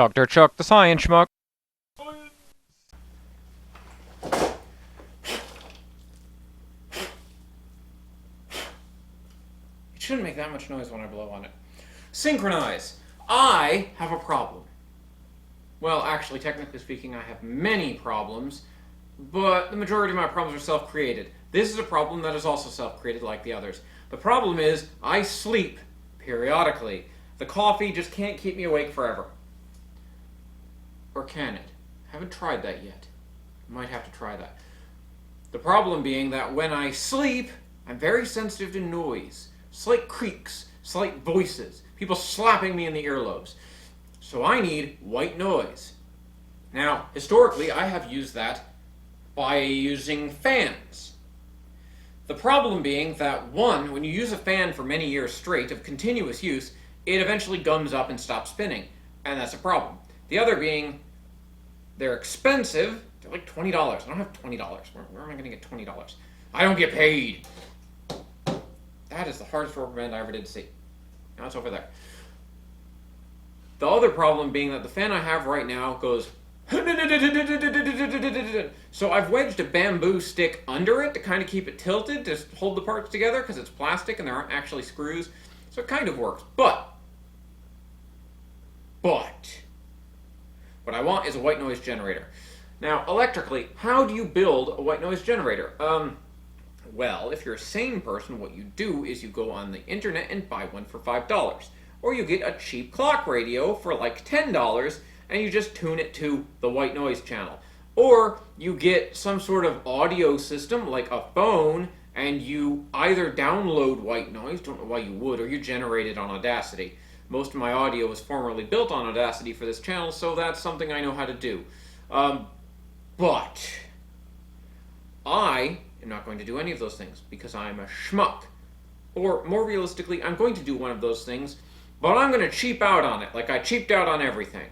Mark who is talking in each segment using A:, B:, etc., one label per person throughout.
A: Dr. Chuck, the science schmuck.
B: It shouldn't make that much noise when I blow on it. Synchronize. I have a problem. Well, actually, technically speaking, I have many problems, but the majority of my problems are self-created. This is a problem that is also self-created like the others. The problem is, I sleep periodically. The coffee just can't keep me awake forever. Or can it? Haven't tried that yet. Might have to try that. The problem being that when I sleep, I'm very sensitive to noise. Slight creaks, slight voices, people slapping me in the earlobes. So I need white noise. Now, historically, I have used that by using fans. The problem being that, one, when you use a fan for many years straight of continuous use, it eventually gums up and stops spinning, and that's a problem. The other being, they're expensive. They're like $20. I don't have $20. Where am I going to get $20? I don't get paid. That is the hardest rubber band I ever did see. Now it's over there. The other problem being that the fan I have right now goes so I've wedged a bamboo stick under it to kind of keep it tilted to hold the parts together because it's plastic and there aren't actually screws. So it kind of works. But what I want is a white noise generator. Now, electrically, how do you build a white noise generator? Well, if you're a sane person, what you do is you go on the internet and buy one for $5. Or you get a cheap clock radio for like $10 and you just tune it to the white noise channel. Or you get some sort of audio system like a phone and you either download white noise, don't know why you would, or you generate it on Audacity. Most of my audio was formerly built on Audacity for this channel, so that's something I know how to do. But I am not going to do any of those things because I'm a schmuck. Or more realistically, I'm going to do one of those things, but I'm going to cheap out on it, like I cheaped out on everything.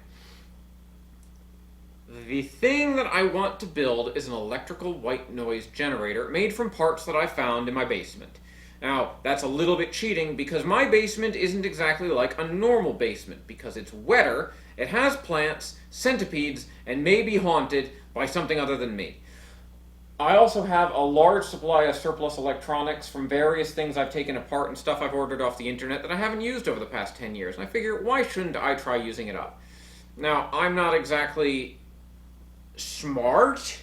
B: The thing that I want to build is an electrical white noise generator made from parts that I found in my basement. Now, that's a little bit cheating because my basement isn't exactly like a normal basement because it's wetter, it has plants, centipedes, and may be haunted by something other than me. I also have a large supply of surplus electronics from various things I've taken apart and stuff I've ordered off the internet that I haven't used over the past 10 years. And I figure, why shouldn't I try using it up? Now, I'm not exactly smart,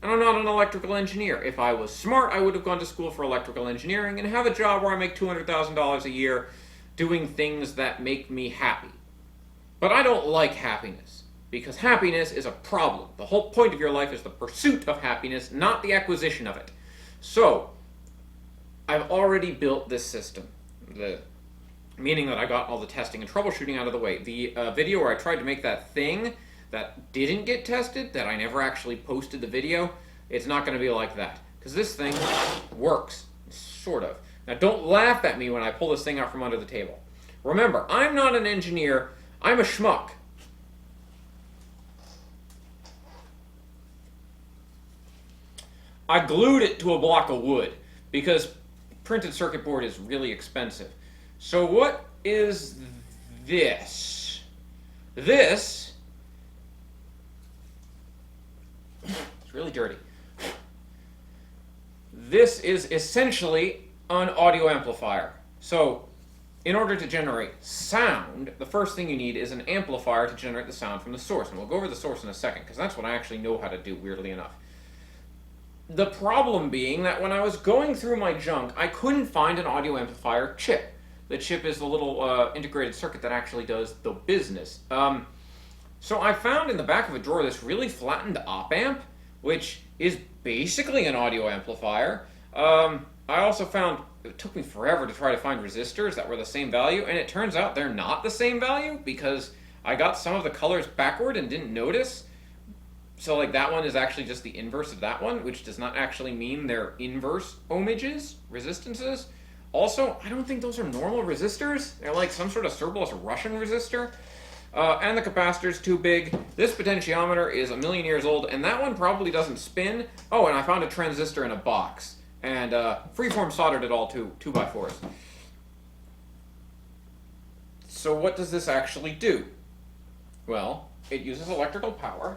B: and I'm not an electrical engineer. If I was smart, I would have gone to school for electrical engineering and have a job where I make $200,000 a year doing things that make me happy. But I don't like happiness. Because happiness is a problem. The whole point of your life is the pursuit of happiness, not the acquisition of it. So, I've already built this system. Meaning that I got all the testing and troubleshooting out of the way. The video where I tried to make that thing that didn't get tested, that I never actually posted the video, it's not going to be like that. Because this thing works. Sort of. Now, don't laugh at me when I pull this thing out from under the table. Remember, I'm not an engineer. I'm a schmuck. I glued it to a block of wood because printed circuit board is really expensive. So what is this? This, it's really dirty. This is essentially an audio amplifier. So in order to generate sound, the first thing you need is an amplifier to generate the sound from the source. And we'll go over the source in a second because that's what I actually know how to do, weirdly enough. The problem being that when I was going through my junk, I couldn't find an audio amplifier chip. The chip is the little integrated circuit that actually does the business. So I found in the back of a drawer this really flattened op amp, which is basically an audio amplifier. I also found, it took me forever to try to find resistors that were the same value, and it turns out they're not the same value because I got some of the colors backward and didn't notice. So like that one is actually just the inverse of that one, which does not actually mean they're inverse ohmages, resistances. Also, I don't think those are normal resistors. They're like some sort of surplus Russian resistor. And the capacitor's too big. This potentiometer is 1,000,000 years old, and that one probably doesn't spin. Oh, and I found a transistor in a box. And freeform soldered it all to 2x4s. So what does this actually do? Well, it uses electrical power.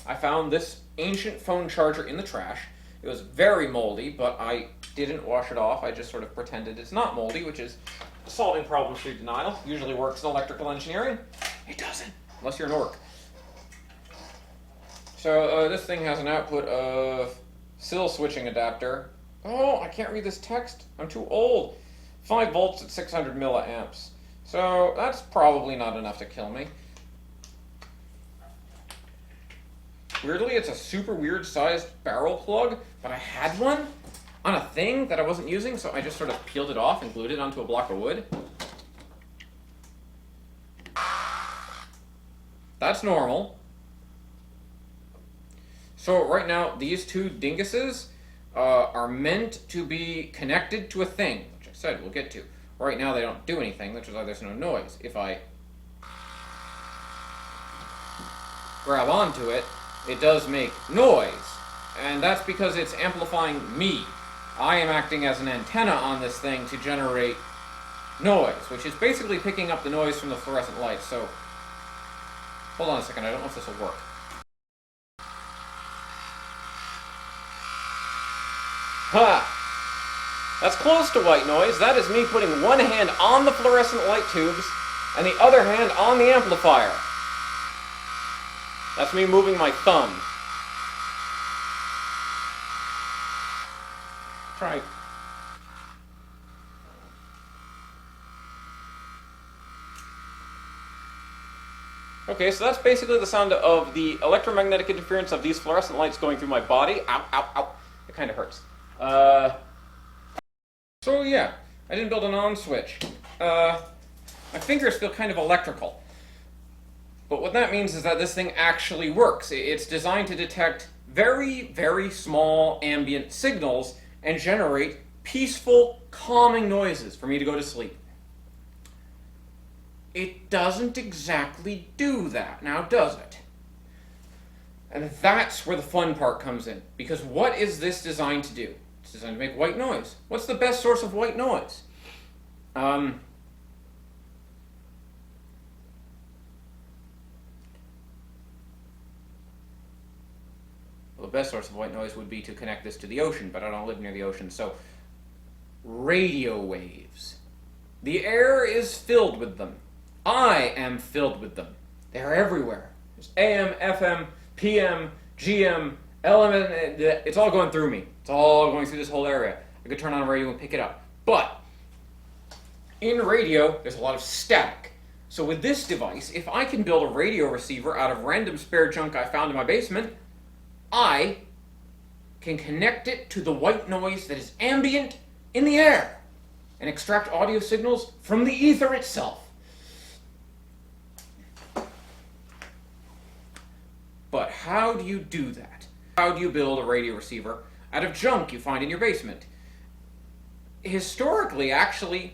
B: I found this ancient phone charger in the trash. It was very moldy, but I didn't wash it off. I just sort of pretended it's not moldy, which is solving problems through denial. Usually works in electrical engineering. It doesn't, unless you're an orc. So this thing has an output of SIL switching adapter. Oh, I can't read this text. I'm too old. 5 volts at 600 milliamps. So that's probably not enough to kill me. Weirdly, it's a super weird sized barrel plug, but I had one on a thing that I wasn't using, so I just sort of peeled it off and glued it onto a block of wood. That's normal. So right now, these two dinguses are meant to be connected to a thing, which I said we'll get to. Right now they don't do anything, which is why there's no noise. If I grab onto it, it does make noise, and that's because it's amplifying me. I am acting as an antenna on this thing to generate noise, which is basically picking up the noise from the fluorescent light. So, hold on a second, I don't know if this will work. Ha! That's close to white noise. That is me putting one hand on the fluorescent light tubes and the other hand on the amplifier. That's me moving my thumb. Try. Okay, so that's basically the sound of the electromagnetic interference of these fluorescent lights going through my body. Ow, ow, ow. It kind of hurts. So yeah, I didn't build an on switch. My fingers feel kind of electrical. But what that means is that this thing actually works. It's designed to detect very, very small ambient signals and generate peaceful, calming noises for me to go to sleep. It doesn't exactly do that, now does it? And that's where the fun part comes in. Because what is this designed to do? It's designed to make white noise. What's the best source of white noise? Well, the best source of white noise would be to connect this to the ocean, but I don't live near the ocean, so radio waves. The air is filled with them. I am filled with them. They're everywhere. There's AM, FM, PM, GM, LM, it's all going through me. It's all going through this whole area. I could turn on a radio and pick it up. But in radio, there's a lot of static. So with this device, if I can build a radio receiver out of random spare junk I found in my basement, I can connect it to the white noise that is ambient in the air and extract audio signals from the ether itself. But how do you do that? How do you build a radio receiver out of junk you find in your basement? Historically, actually,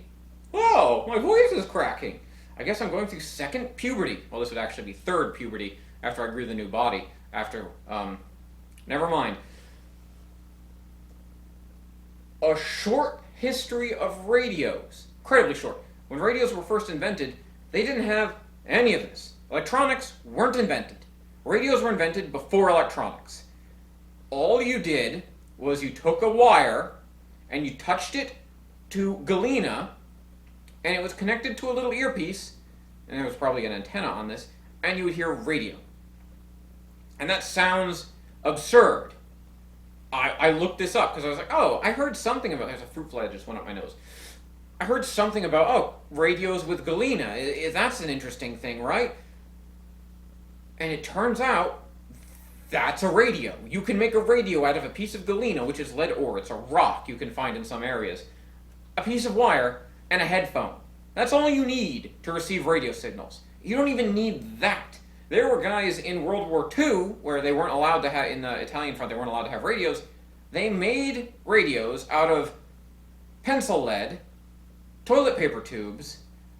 B: whoa, my voice is cracking. I guess I'm going through second puberty. Well, this would actually be third puberty after I grew the new body. Never mind. A short history of radios. Incredibly short. When radios were first invented, they didn't have any of this. Electronics weren't invented. Radios were invented before electronics. All you did was you took a wire and you touched it to galena, and it was connected to a little earpiece, and there was probably an antenna on this, and you would hear radio. And that sounds absurd. I looked this up because I was like, oh, I heard something about, there's a fruit fly that just went up my nose. I heard something about, radios with galena. That's an interesting thing, right? And it turns out that's a radio. You can make a radio out of a piece of galena, which is lead ore. It's a rock you can find in some areas. A piece of wire and a headphone. That's all you need to receive radio signals. You don't even need that. There were guys in World War II where they weren't allowed to have, in the Italian front, they weren't allowed to have radios. They made radios out of pencil lead, toilet paper tubes,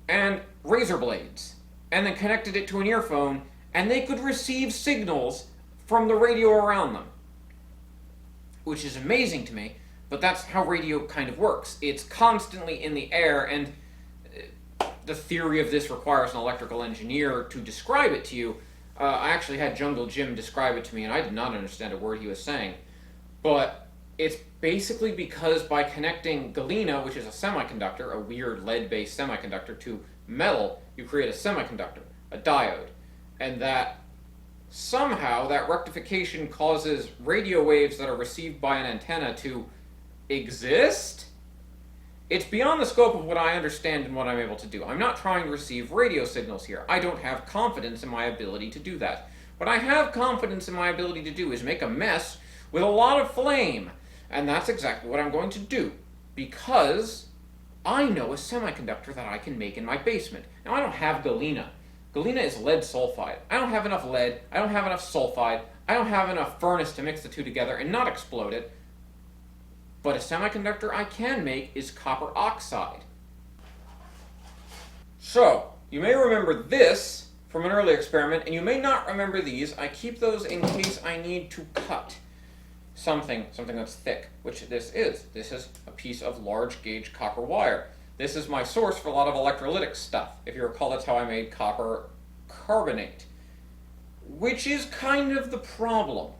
B: and razor blades, and then connected it to an earphone, and they could receive signals from the radio around them. Which is amazing to me, but that's how radio kind of works. It's constantly in the air, and the theory of this requires an electrical engineer to describe it to you. I actually had Jungle Jim describe it to me, and I did not understand a word he was saying. But it's basically because by connecting galena, which is a semiconductor, a weird lead-based semiconductor, to metal, you create a semiconductor, a diode. And that somehow that rectification causes radio waves that are received by an antenna to exist? It's beyond the scope of what I understand and what I'm able to do. I'm not trying to receive radio signals here. I don't have confidence in my ability to do that. What I have confidence in my ability to do is make a mess with a lot of flame. And that's exactly what I'm going to do. Because I know a semiconductor that I can make in my basement. Now, I don't have galena. Galena is lead sulfide. I don't have enough lead. I don't have enough sulfide. I don't have enough furnace to mix the two together and not explode it. But a semiconductor I can make is copper oxide. So, you may remember this from an early experiment, and you may not remember these. I keep those in case I need to cut something that's thick, which this is. This is a piece of large gauge copper wire. This is my source for a lot of electrolytic stuff. If you recall, that's how I made copper carbonate. Which is kind of the problem,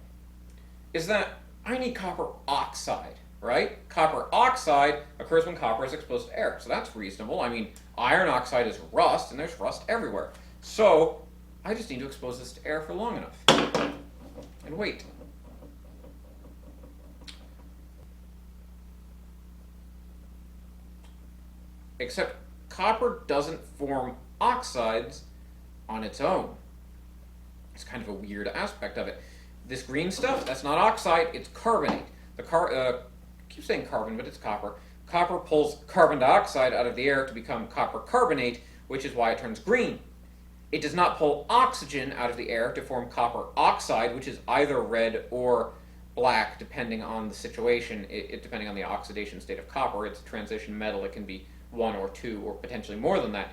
B: is that I need copper oxide, right? Copper oxide occurs when copper is exposed to air, so that's reasonable. I mean, iron oxide is rust, and there's rust everywhere. So, I just need to expose this to air for long enough. And wait. Except copper doesn't form oxides on its own. It's kind of a weird aspect of it. This green stuff, that's not oxide, it's carbonate. I keep saying carbon, but it's copper. Copper pulls carbon dioxide out of the air to become copper carbonate, which is why it turns green. It does not pull oxygen out of the air to form copper oxide, which is either red or black, depending on the situation, depending on the oxidation state of copper. It's a transition metal. It can be 1 or 2 or potentially more than that.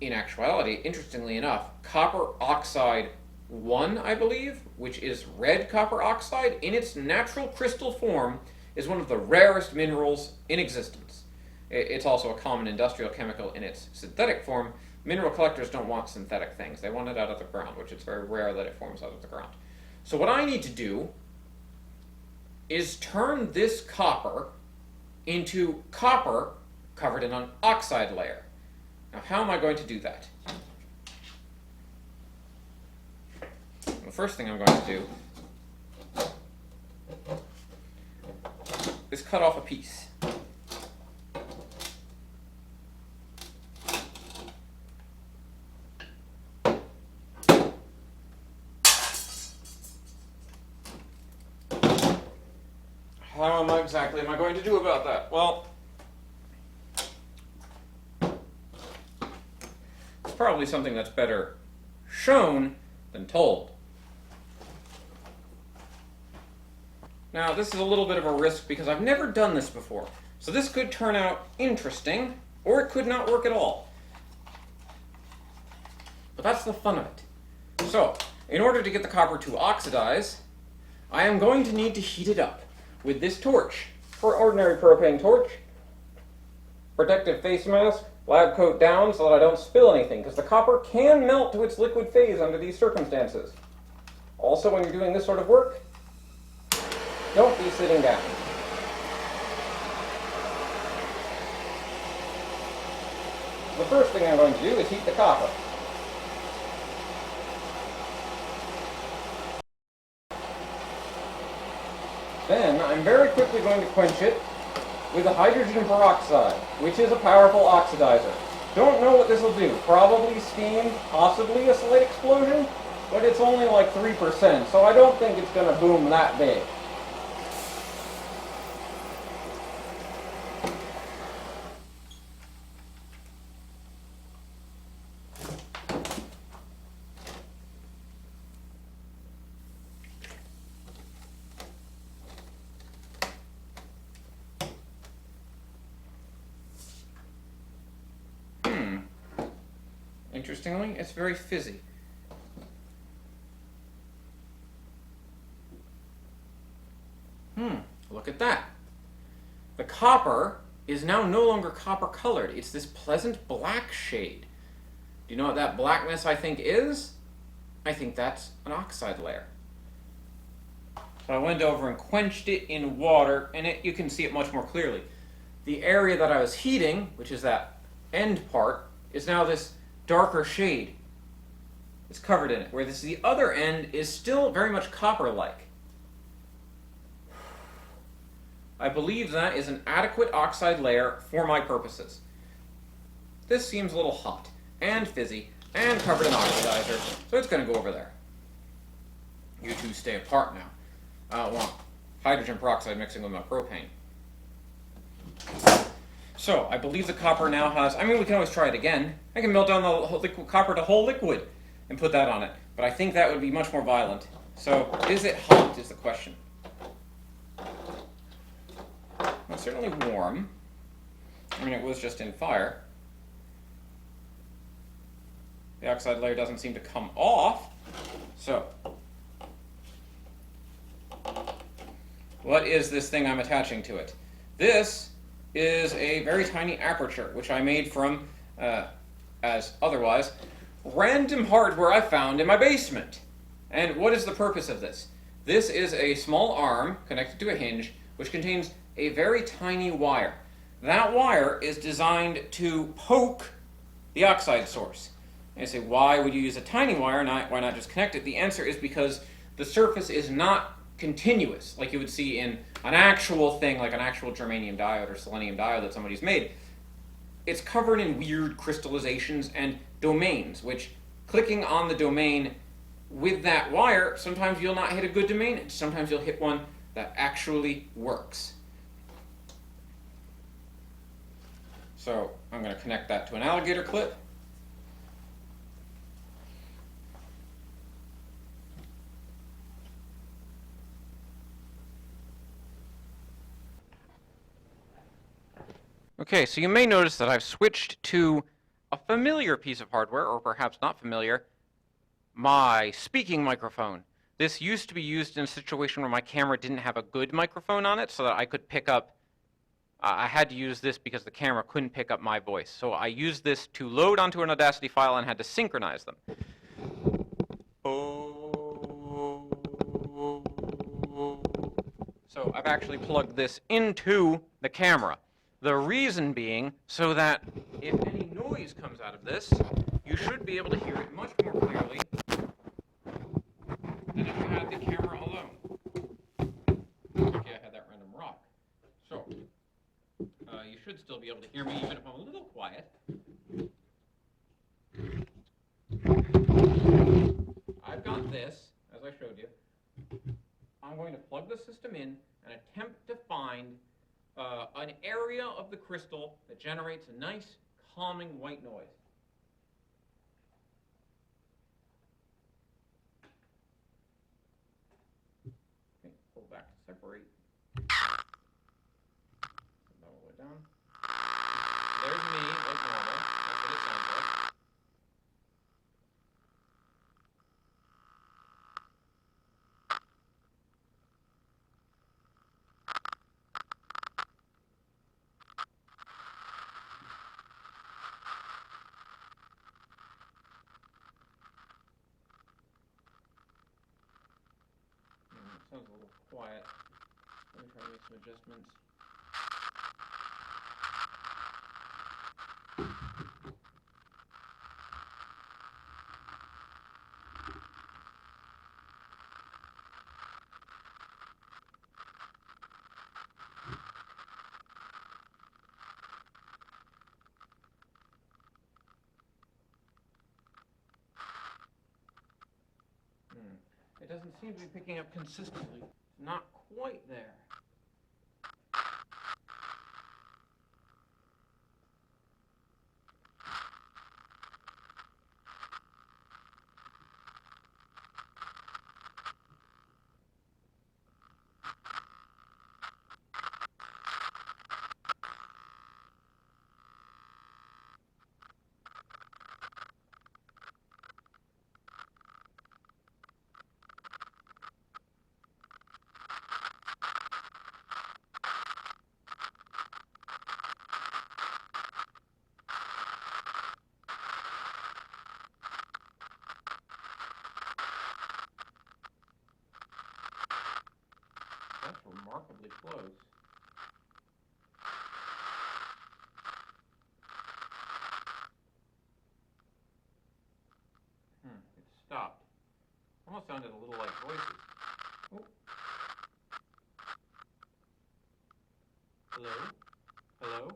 B: In actuality, interestingly enough, copper oxide 1, I believe, which is red copper oxide, in its natural crystal form, is one of the rarest minerals in existence. It's also a common industrial chemical in its synthetic form. Mineral collectors don't want synthetic things. They want it out of the ground, which it's very rare that it forms out of the ground. So what I need to do is turn this copper into copper covered in an oxide layer. Now, how am I going to do that? The first thing I'm going to do is cut off a piece. How exactly am I going to do about that? Well, it's probably something that's better shown than told. Now, this is a little bit of a risk because I've never done this before. So this could turn out interesting, or it could not work at all. But that's the fun of it. So, in order to get the copper to oxidize, I am going to need to heat it up with this torch. For an ordinary propane torch, protective face mask, lab coat down so that I don't spill anything, because the copper can melt to its liquid phase under these circumstances. Also, when you're doing this sort of work, don't be sitting down. The first thing I'm going to do is heat the copper. Then I'm very quickly going to quench it with a hydrogen peroxide, which is a powerful oxidizer. Don't know what this will do. Probably steam, possibly a slight explosion, but it's only like 3%, so I don't think it's going to boom that big. Interestingly, it's very fizzy. Look at that. The copper is now no longer copper colored. It's this pleasant black shade. Do you know what that blackness I think is? I think that's an oxide layer. So I went over and quenched it in water, and you can see it much more clearly. The area that I was heating, which is that end part, is now this darker shade. It's covered in it, where the other end is still very much copper-like. I believe that is an adequate oxide layer for my purposes. This seems a little hot, and fizzy, and covered in oxidizer, so it's going to go over there. You two stay apart now. I don't want hydrogen peroxide mixing with my propane. So, I believe the copper now has... I mean, we can always try it again. I can melt down the liquid copper to whole liquid and put that on it. But I think that would be much more violent. So, is it hot is the question. It's certainly warm. I mean, it was just in fire. The oxide layer doesn't seem to come off. So, what is this thing I'm attaching to it? This is a very tiny aperture, which I made from, as otherwise, random hardware I found in my basement. And what is the purpose of this? This is a small arm connected to a hinge, which contains a very tiny wire. That wire is designed to poke the oxide source. And you say, why would you use a tiny wire? Why not just connect it? The answer is because the surface is not continuous, like you would see in an actual thing, like an actual germanium diode or selenium diode that somebody's made. It's covered in weird crystallizations and domains, which clicking on the domain with that wire, sometimes you'll not hit a good domain, and sometimes you'll hit one that actually works. So I'm going to connect that to an alligator clip. Okay, so you may notice that I've switched to a familiar piece of hardware, or perhaps not familiar, my speaking microphone. This used to be used in a situation where my camera didn't have a good microphone on it, so that I could pick up, I had to use this because the camera couldn't pick up my voice. So I used this to load onto an Audacity file and had to synchronize them. So I've actually plugged this into the camera. The reason being so that if any noise comes out of this, you should be able to hear it much more clearly than if you had the camera alone. Okay, I had that random rock. So, you should still be able to hear me even if I'm a little quiet. I've got this, as I showed you. I'm going to plug the system in and attempt to find an area of the crystal that generates a nice, calming white noise. Okay, pull back to separate. That all the way down. There's me, like normal. That's what it sounds like. Sounds a little quiet. Let me try to make some adjustments. It doesn't seem to be picking up consistently. Not quite there. relatively close. It stopped. Almost sounded a little like voices. Oh. Hello? Hello?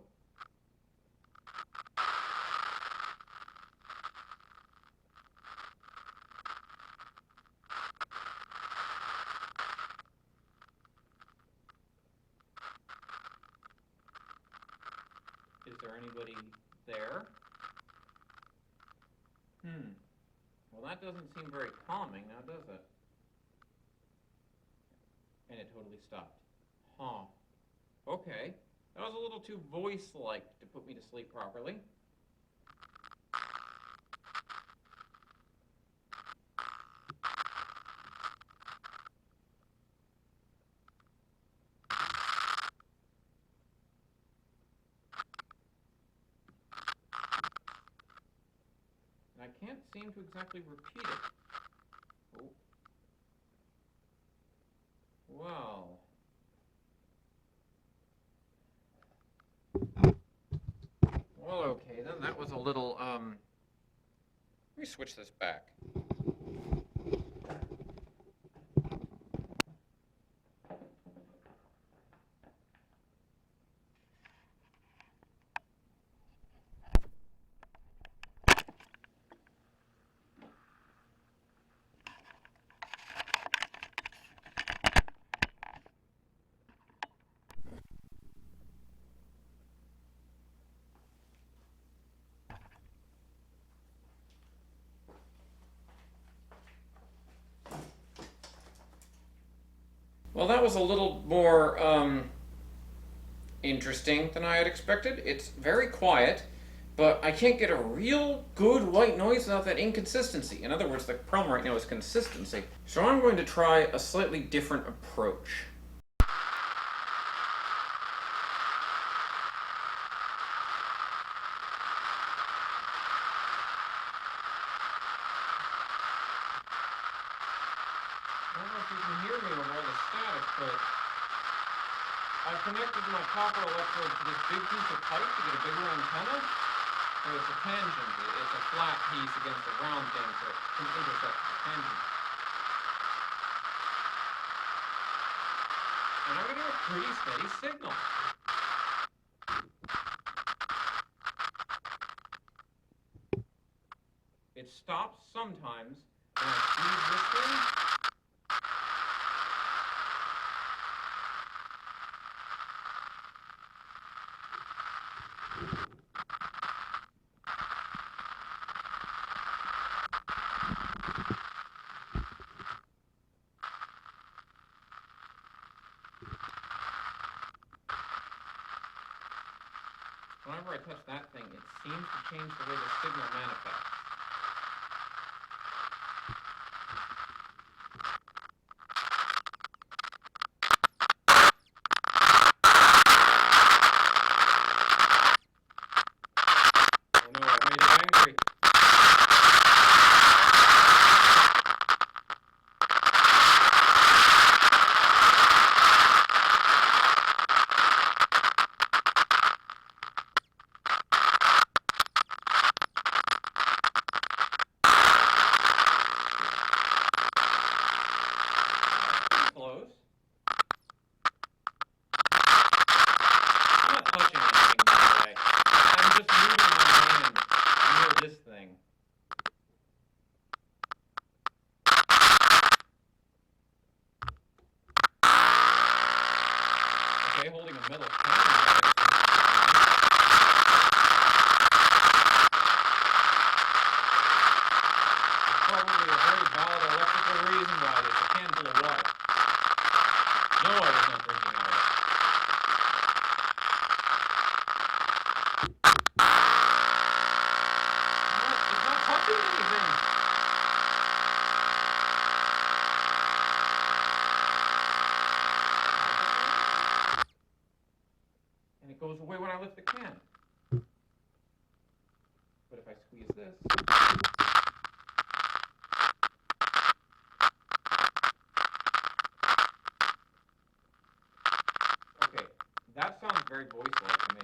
B: Is there anybody there? Well, that doesn't seem very calming now, does it? And it totally stopped. Huh. Okay. That was a little too voice-like to put me to sleep properly. I can't seem to exactly repeat it. Oh. Well. Well, okay, then that was a little, let me switch this back. Well, that was a little more interesting than I had expected. It's very quiet, but I can't get a real good white noise without that inconsistency. In other words, the problem right now is consistency. So I'm going to try a slightly different approach. I don't know if you can hear me with all the static, but I've connected my copper electrode to this big piece of pipe to get a bigger antenna. So it's a tangent. It's a flat piece against a round thing, so it can intersect the tangent. And I'm getting a pretty steady signal. It stops sometimes when I squeeze this thing. Whenever I touch that thing, it seems to change the way the signal manifests. Oh no, I made it angry. Close. I'm not touching anything, by the way. I'm just moving my hand near this thing. Okay, holding a metal can. Probably a very valid electrical reason why there's a can full of water. No, I was not drinking water. It's not touching anything. voice like to me.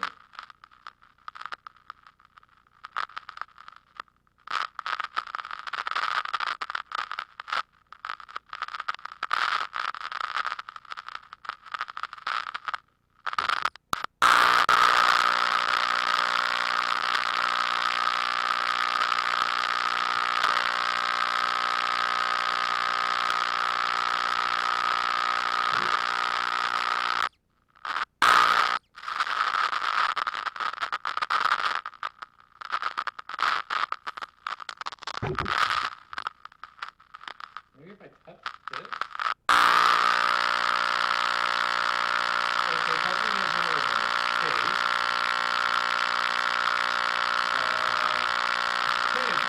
B: Maybe if I touch this? Okay, touching is more of a space. Spinning.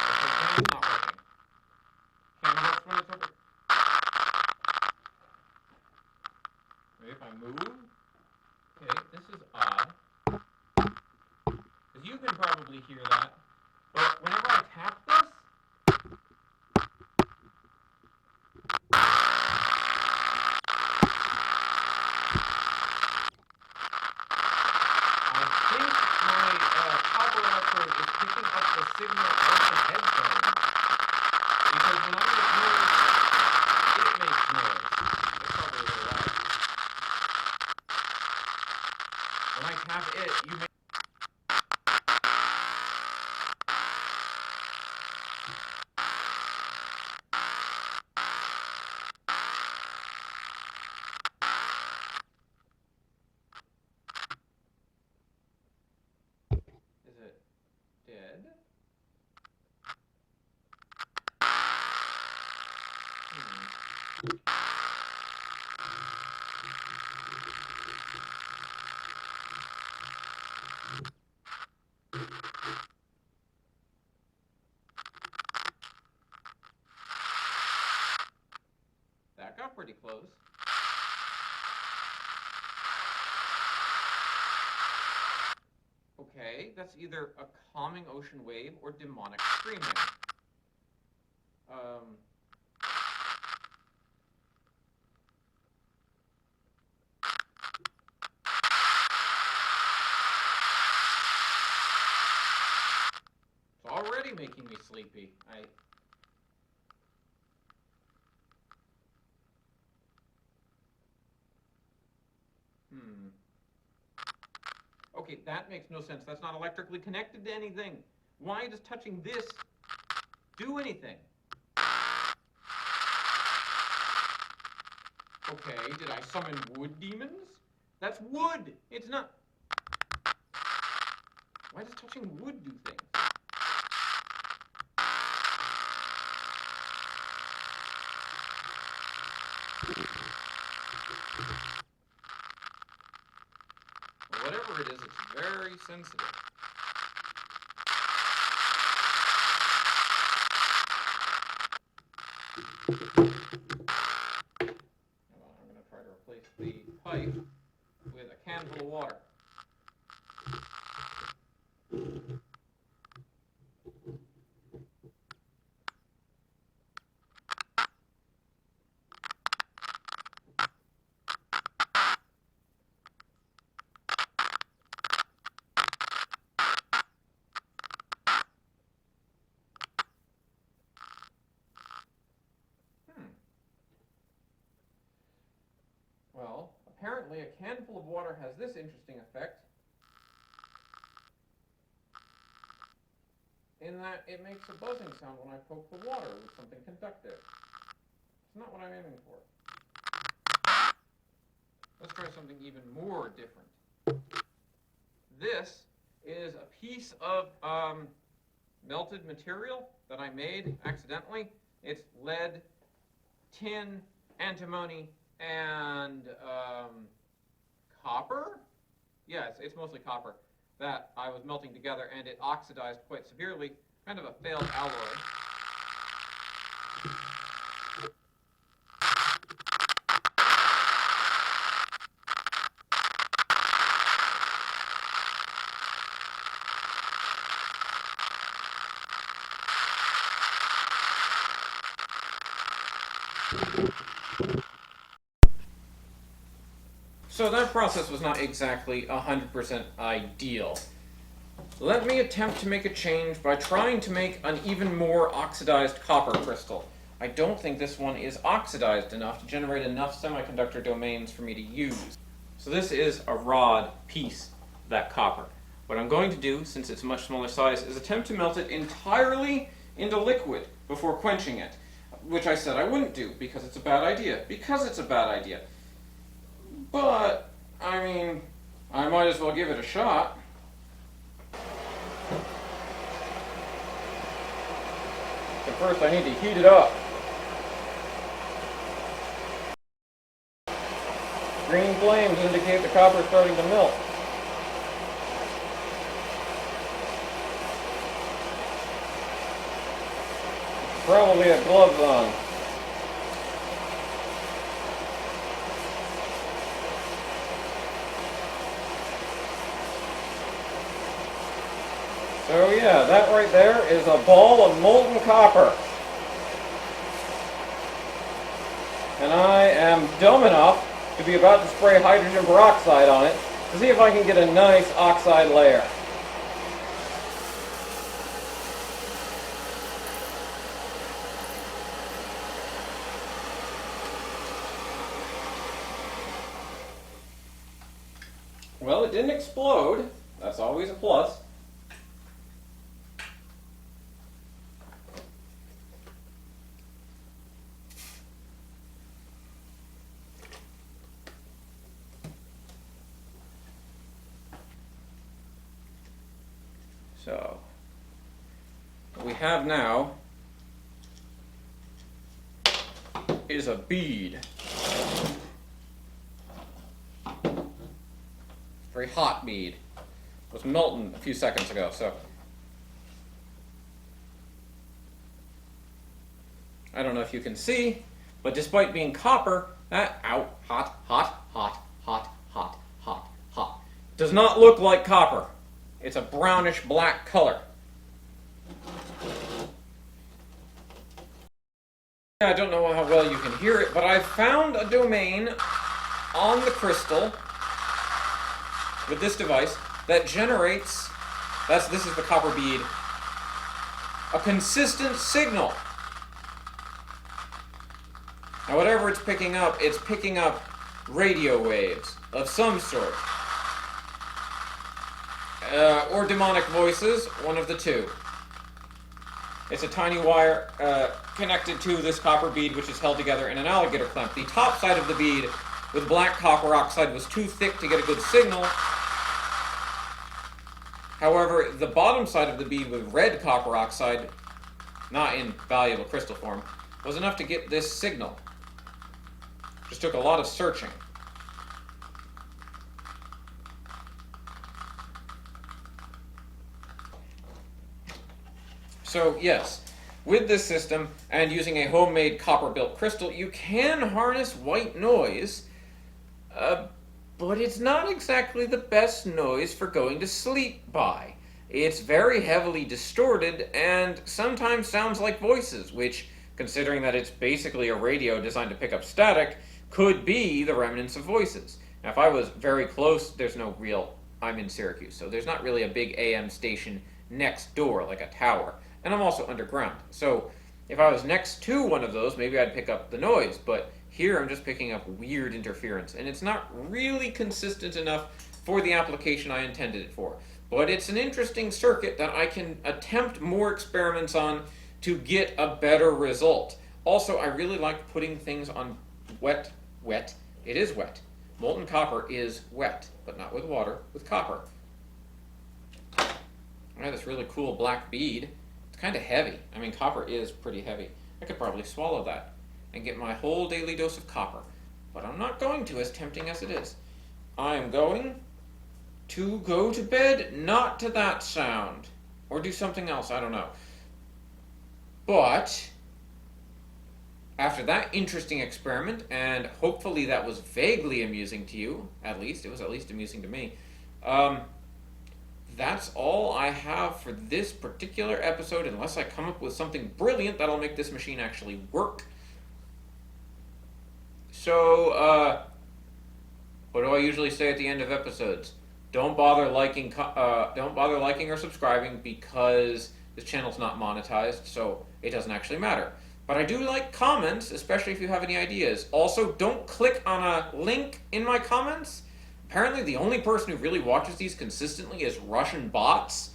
B: Okay, spinning's not working. Camera works when it's over. Maybe if I move? Okay, this is odd. Because you can probably hear that. But whenever I tap this, I think my copper electrode is picking up the signal on the headphone. Because when I make noise, it makes noise. That's probably a little loud. When I tap it, you make... Is it dead? That got pretty close. Okay, that's either a calming ocean wave or demonic screaming. It's already making me sleepy. Okay, that makes no sense. That's not electrically connected to anything. Why does touching this do anything? Okay, did I summon wood demons? That's wood! It's not... Why does touching wood do things? Well, whatever it is, it's very sensitive. I'm going to try to replace the pipe with a can full of water. Well, apparently a can full of water has this interesting effect, in that it makes a buzzing sound when I poke the water with something conductive. It's not what I'm aiming for. Let's try something even more different. This is a piece of melted material that I made accidentally. It's lead, tin, antimony, and copper? Yeah, it's mostly copper that I was melting together, and it oxidized quite severely, kind of a failed alloy. So that process was not exactly 100% ideal. Let me attempt to make a change by trying to make an even more oxidized copper crystal. I don't think this one is oxidized enough to generate enough semiconductor domains for me to use. So this is a rod piece of that copper. What I'm going to do, since it's a much smaller size, is attempt to melt it entirely into liquid before quenching it, which I said I wouldn't do because it's a bad idea. Because it's a bad idea. But, I mean, I might as well give it a shot. But first I need to heat it up. Green flames indicate the copper is starting to melt. Probably have gloves on. So yeah, that right there is a ball of molten copper. And I am dumb enough to be about to spray hydrogen peroxide on it to see if I can get a nice oxide layer. Well, it didn't explode. That's always a plus. So, what we have now is a bead. Very hot bead. It was melting a few seconds ago, so I don't know if you can see, but despite being copper, that hot, does not look like copper. It's a brownish black color. I don't know how well you can hear it, but I found a domain on the crystal with this device that generates, this is the copper bead, a consistent signal. Now whatever it's picking up radio waves of some sort. Or demonic voices, one of the two. It's a tiny wire connected to this copper bead, which is held together in an alligator clamp. The top side of the bead with black copper oxide was too thick to get a good signal. However, the bottom side of the bead with red copper oxide, not in valuable crystal form, was enough to get this signal. Just took a lot of searching. So yes, with this system and using a homemade copper-built crystal, you can harness white noise, but it's not exactly the best noise for going to sleep by. It's very heavily distorted and sometimes sounds like voices, which, considering that it's basically a radio designed to pick up static, could be the remnants of voices. Now, if I was very close, I'm in Syracuse, so there's not really a big AM station next door like a tower. And I'm also underground. So if I was next to one of those, maybe I'd pick up the noise. But here I'm just picking up weird interference. And it's not really consistent enough for the application I intended it for. But it's an interesting circuit that I can attempt more experiments on to get a better result. Also, I really like putting things on wet. It is wet. Molten copper is wet, but not with water, with copper. I have this really cool black bead. Kind of heavy. I mean, copper is pretty heavy. I could probably swallow that and get my whole daily dose of copper. But I'm not going to, as tempting as it is. I am going to go to bed, not to that sound. Or do something else, I don't know. But after that interesting experiment, and hopefully that was vaguely amusing to you, at least, it was at least amusing to me, that's all I have for this particular episode, unless I come up with something brilliant that'll make this machine actually work. So, What do I usually say at the end of episodes? Don't bother liking. Don't bother liking or subscribing because this channel's not monetized, so it doesn't actually matter. But I do like comments, especially if you have any ideas. Also, don't click on a link in my comments. Apparently, the only person who really watches these consistently is Russian bots,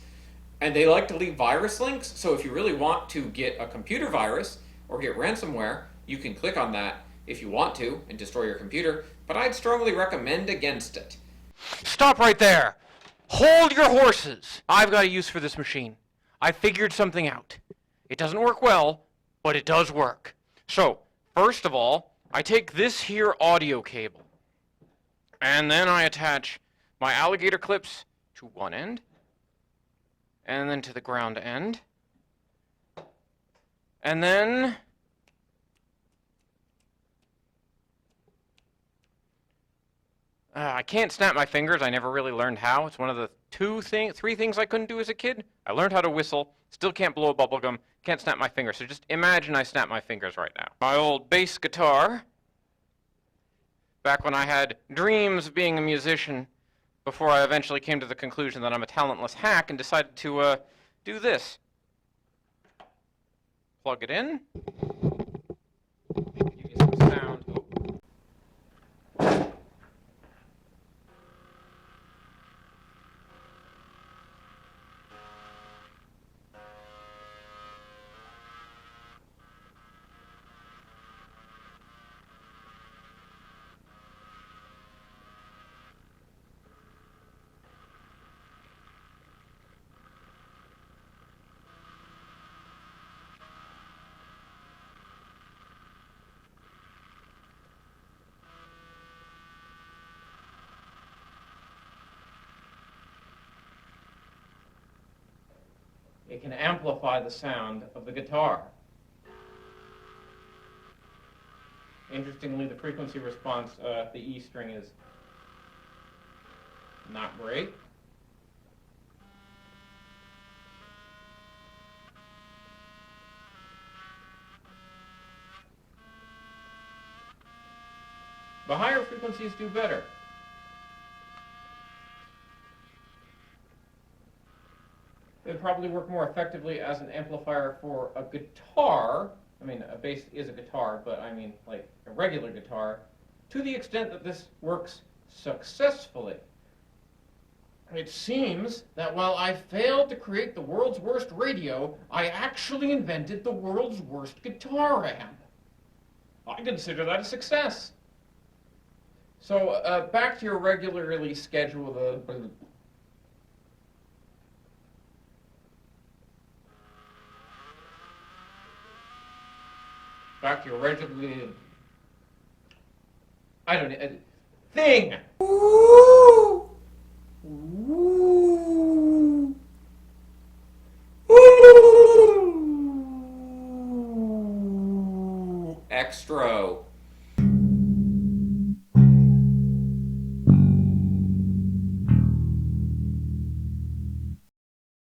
B: and they like to leave virus links. So if you really want to get a computer virus or get ransomware, you can click on that if you want to and destroy your computer, but I'd strongly recommend against it.
A: Stop right there! Hold your horses! I've got a use for this machine. I figured something out. It doesn't work well, but it does work. So, first of all, I take this here audio cable, and then I attach my alligator clips to one end, and then to the ground end, and then I can't snap my fingers. I never really learned how. It's one of the three things I couldn't do as a kid. I learned how to whistle, still can't blow a bubble gum, can't snap my fingers. So just imagine I snap my fingers right now. My old bass guitar, back when I had dreams of being a musician, before I eventually came to the conclusion that I'm a talentless hack and decided to do this. Plug it in. Give you some sound. It can amplify the sound of the guitar. Interestingly, the frequency response, the E string is not great. The higher frequencies do better. It would probably work more effectively as an amplifier for a guitar. I mean, a bass is a guitar, but I mean, like a regular guitar, to the extent that this works successfully. It seems that while I failed to create the world's worst radio, I actually invented the world's worst guitar amp. I consider that a success. So, back to your regularly scheduled... back to your regularly... I don't know... thing! Ooh. Ooh. Ooh. Extra.